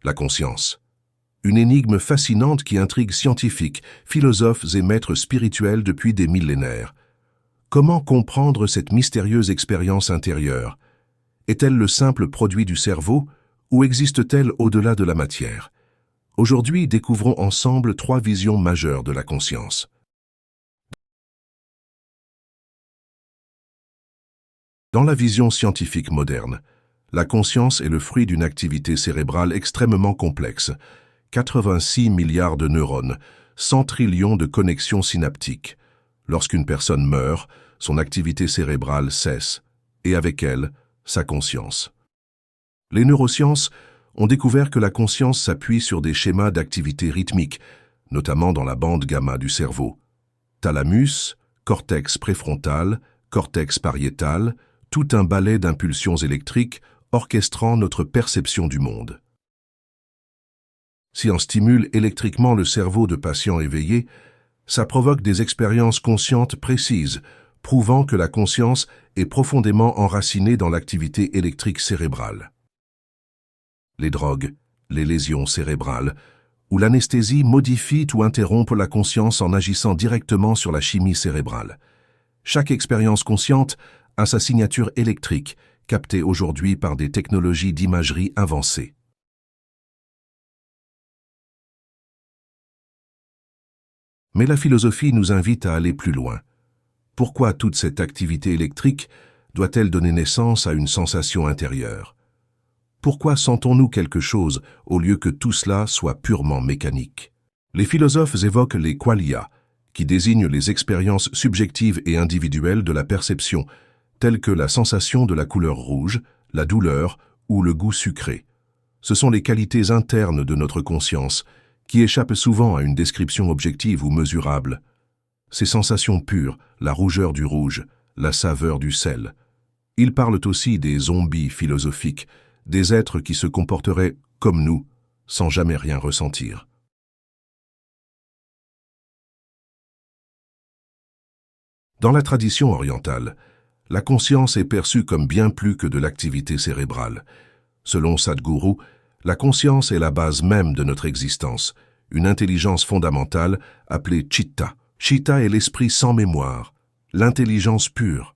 La conscience. Une énigme fascinante qui intrigue scientifiques, philosophes et maîtres spirituels depuis des millénaires. Comment comprendre cette mystérieuse expérience intérieure? Est-elle le simple produit du cerveau ou existe-t-elle au-delà de la matière? Aujourd'hui, découvrons ensemble 3 visions majeures de la conscience. Dans la vision scientifique moderne, la conscience est le fruit d'une activité cérébrale extrêmement complexe. 86 milliards de neurones, 100 trillions de connexions synaptiques. Lorsqu'une personne meurt, son activité cérébrale cesse, et avec elle, sa conscience. Les neurosciences ont découvert que la conscience s'appuie sur des schémas d'activité rythmique, notamment dans la bande gamma du cerveau. Thalamus, cortex préfrontal, cortex pariétal, tout un ballet d'impulsions électriques orchestrant notre perception du monde. Si on stimule électriquement le cerveau de patients éveillés, ça provoque des expériences conscientes précises, prouvant que la conscience est profondément enracinée dans l'activité électrique cérébrale. Les drogues, les lésions cérébrales ou l'anesthésie modifient ou interrompent la conscience en agissant directement sur la chimie cérébrale. Chaque expérience consciente a sa signature électrique, captée aujourd'hui par des technologies d'imagerie avancées. Mais la philosophie nous invite à aller plus loin. Pourquoi toute cette activité électrique doit-elle donner naissance à une sensation intérieure? Pourquoi sentons-nous quelque chose au lieu que tout cela soit purement mécanique? Les philosophes évoquent les qualia, qui désignent les expériences subjectives et individuelles de la perception, telles que la sensation de la couleur rouge, la douleur ou le goût sucré. Ce sont les qualités internes de notre conscience, qui échappent souvent à une description objective ou mesurable. Ces sensations pures, la rougeur du rouge, la saveur du sel. Ils parlent aussi des zombies philosophiques, des êtres qui se comporteraient comme nous, sans jamais rien ressentir. Dans la tradition orientale, la conscience est perçue comme bien plus que de l'activité cérébrale. Selon Sadhguru, la conscience est la base même de notre existence, une intelligence fondamentale appelée Chitta. Chitta est l'esprit sans mémoire, l'intelligence pure.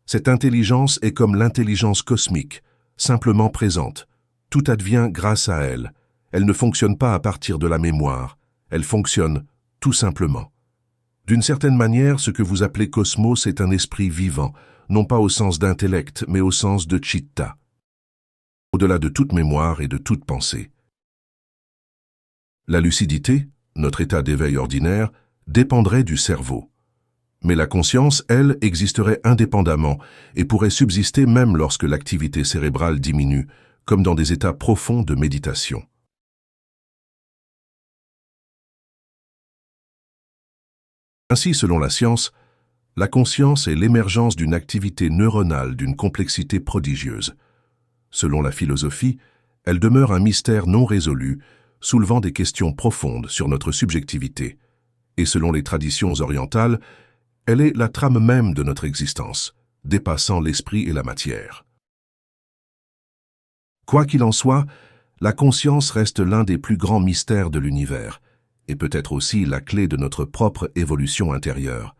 Cette intelligence est comme l'intelligence cosmique, simplement présente. Tout advient grâce à elle. Elle ne fonctionne pas à partir de la mémoire. Elle fonctionne tout simplement. D'une certaine manière, ce que vous appelez cosmos est un esprit vivant, non pas au sens d'intellect, mais au sens de Chitta, au-delà de toute mémoire et de toute pensée. La lucidité, notre état d'éveil ordinaire, dépendrait du cerveau. Mais la conscience, elle, existerait indépendamment et pourrait subsister même lorsque l'activité cérébrale diminue, comme dans des états profonds de méditation. Ainsi, selon la science, la conscience est l'émergence d'une activité neuronale d'une complexité prodigieuse. Selon la philosophie, elle demeure un mystère non résolu, soulevant des questions profondes sur notre subjectivité. Et selon les traditions orientales, elle est la trame même de notre existence, dépassant l'esprit et la matière. Quoi qu'il en soit, la conscience reste l'un des plus grands mystères de l'univers, et peut-être aussi la clé de notre propre évolution intérieure.